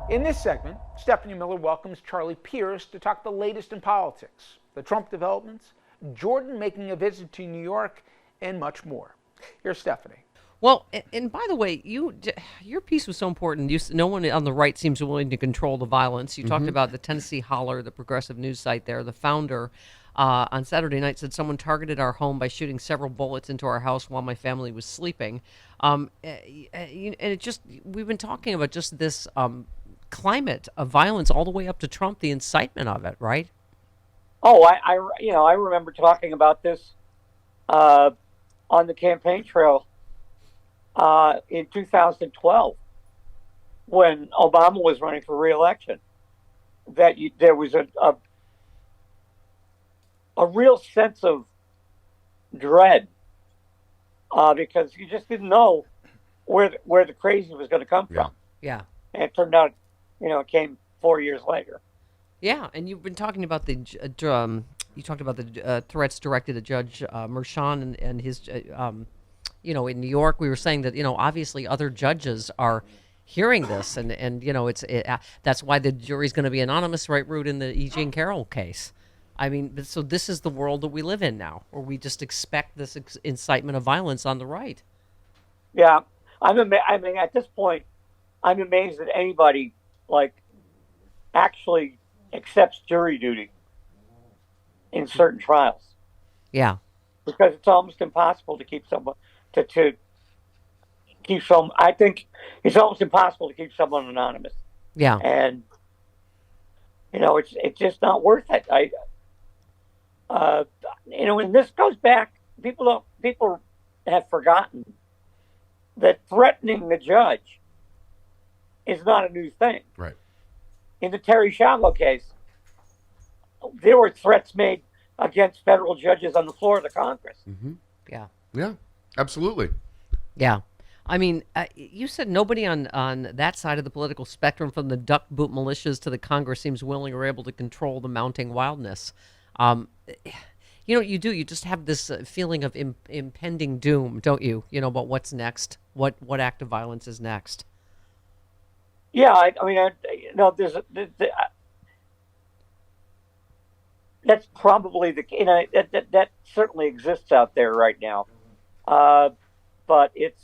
In this segment, Stephanie Miller welcomes Charlie Pierce to talk the latest in politics, the Trump developments, Jordan making a visit to New York, and much more. Here's Stephanie. Well, and by the way, your piece was so important. No one on the right seems willing to control the violence. You talked about the Tennessee Holler, the progressive news site there. The founder on Saturday night said someone targeted our home by shooting several bullets into our house while my family was sleeping. And we've been talking about just this climate of violence all the way up to Trump, the incitement of it, right? Oh, I remember talking about this on the campaign trail in 2012 when Obama was running for re-election. There was a real sense of dread because you just didn't know where the crazy was going to come from. Yeah. And it turned out, it came 4 years later. Yeah, and you've been talking about the threats directed at Judge Merchan and his, in New York. We were saying that, obviously other judges are hearing this, and that's why the jury's going to be anonymous, right, Root, in the E. Jean Carroll case. I mean, so this is the world that we live in now, where we just expect this incitement of violence on the right. Yeah, at this point, I'm amazed that anybody actually accepts jury duty in certain trials. Yeah, because it's almost impossible to keep someone to keep some. I think it's almost impossible to keep someone anonymous. Yeah, and it's just not worth it. And this goes back. People have forgotten that threatening the judge is not a new thing. Right. In the Terry Schiavo case, there were threats made against federal judges on the floor of the Congress. Mm-hmm. Yeah. Yeah, absolutely. Yeah. I mean, you said nobody on that side of the political spectrum, from the duck boot militias to the Congress, seems willing or able to control the mounting wildness. You do. You just have this feeling of impending doom, don't you? About what's next, what act of violence is next. Yeah, that's probably that certainly exists out there right now, but it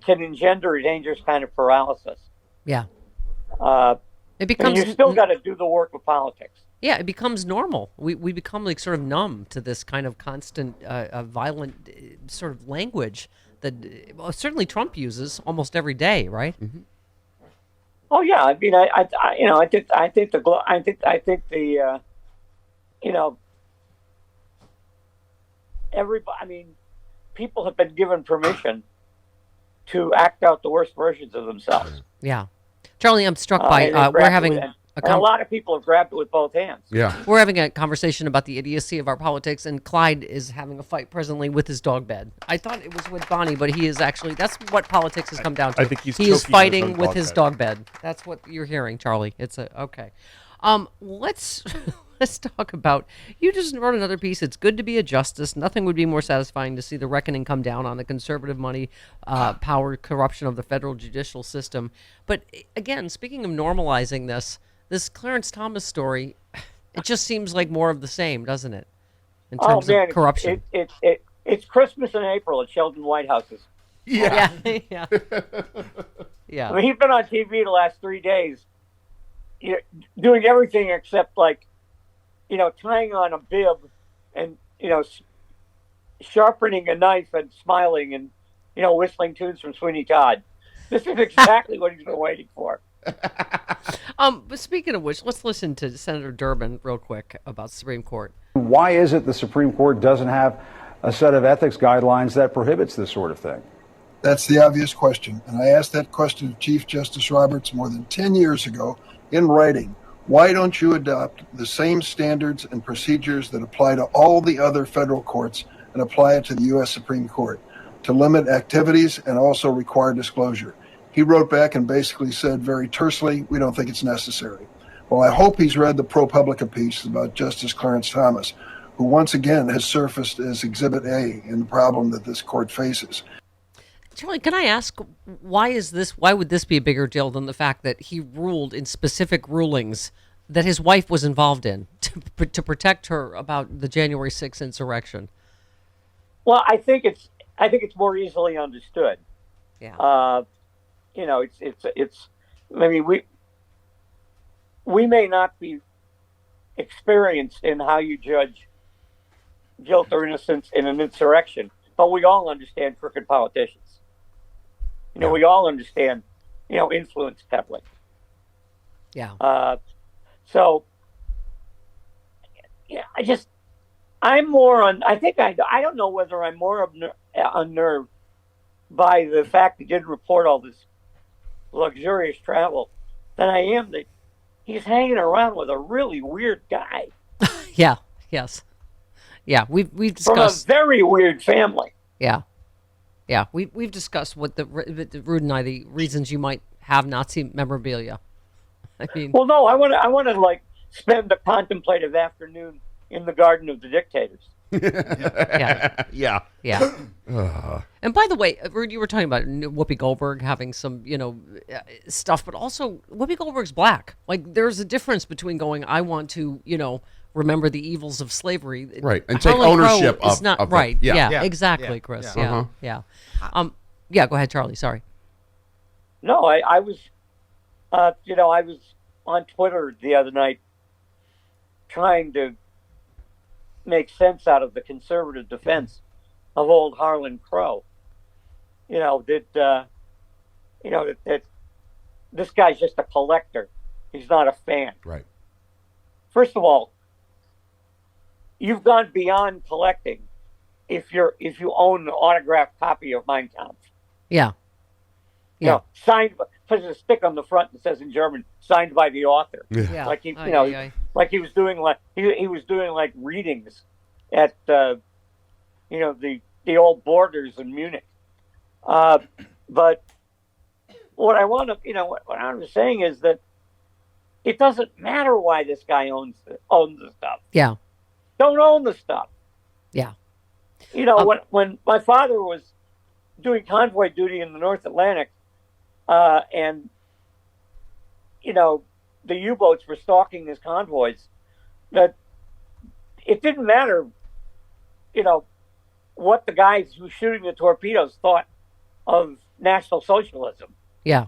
can engender a dangerous kind of paralysis. Yeah, it becomes. And you still got to do the work of politics. Yeah, it becomes normal. We become sort of numb to this kind of constant, violent sort of language that certainly Trump uses almost every day, right? Mm-hmm. Oh yeah, I mean, I think everybody. I mean, people have been given permission to act out the worst versions of themselves. Yeah, Charlie, I'm struck by we're having. And a lot of people have grabbed it with both hands. Yeah. We're having a conversation about the idiocy of our politics, and Clyde is having a fight presently with his dog bed. I thought it was with Bonnie, but he is actually, that's what politics has come down to. I think he is fighting with his dog bed. That's what you're hearing, Charlie. Okay. Let's talk about, you just wrote another piece. It's good to be a justice. Nothing would be more satisfying to see the reckoning come down on the conservative money, power, corruption of the federal judicial system. But again, speaking of normalizing this Clarence Thomas story, it just seems like more of the same, doesn't it? In terms of corruption. It's Christmas in April at Sheldon Whitehouse's. Yeah. Yeah. I mean, he's been on TV the last 3 days, doing everything except tying on a bib and, sharpening a knife and smiling and, whistling tunes from Sweeney Todd. This is exactly what he's been waiting for. But speaking of which, let's listen to Senator Durbin real quick about the Supreme Court. Why is it the Supreme Court doesn't have a set of ethics guidelines that prohibits this sort of thing? That's the obvious question. And I asked that question of Chief Justice Roberts more than 10 years ago in writing. Why don't you adopt the same standards and procedures that apply to all the other federal courts and apply it to the U.S. Supreme Court to limit activities and also require disclosure? He wrote back and basically said very tersely, we don't think it's necessary. Well, I hope he's read the ProPublica piece about Justice Clarence Thomas, who once again has surfaced as Exhibit A in the problem that this court faces. Charlie, can I ask, why would this be a bigger deal than the fact that he ruled in specific rulings that his wife was involved in to protect her about the January 6th insurrection? Well, I think it's more easily understood. Yeah. It's. I mean, we may not be experienced in how you judge guilt or innocence in an insurrection, but we all understand crooked politicians. We all understand, influence peddling. Yeah. So, I'm more on. I think I don't know whether I'm more unnerved by the fact he didn't report all this luxurious travel than I am that he's hanging around with a really weird guy. Yeah. Yes. Yeah. We've discussed from a very weird family. Yeah. Yeah. We've discussed what Rude and I, the reasons you might have Nazi memorabilia. I mean, well, no, I want to like spend a contemplative afternoon in the Garden of the Dictators. Yeah. And by the way, Rude, you were talking about Whoopi Goldberg having some, stuff, but also Whoopi Goldberg's black. Like, there's a difference between going, I want to, remember the evils of slavery, right, and take ownership of not of right. it. Yeah, exactly, Chris. Uh-huh. Yeah. Yeah. Go ahead, Charlie. Sorry. No, I was, I was on Twitter the other night trying to make sense out of the conservative defense of old Harlan Crow. That this guy's just a collector. He's not a fan. Right. First of all, you've gone beyond collecting if you own an autographed copy of Mein Kampf. Yeah. Signed, puts a stick on the front that says in German, signed by the author. Yeah. Like like he was doing like readings at the old Borders in Munich. But what I want to what I'm saying is that it doesn't matter why this guy owns the stuff. Yeah. Don't own the stuff. Yeah. When my father was doing convoy duty in the North Atlantic, and the U-boats were stalking his convoys, that it didn't matter, what the guys who were shooting the torpedoes thought of National Socialism. Yeah.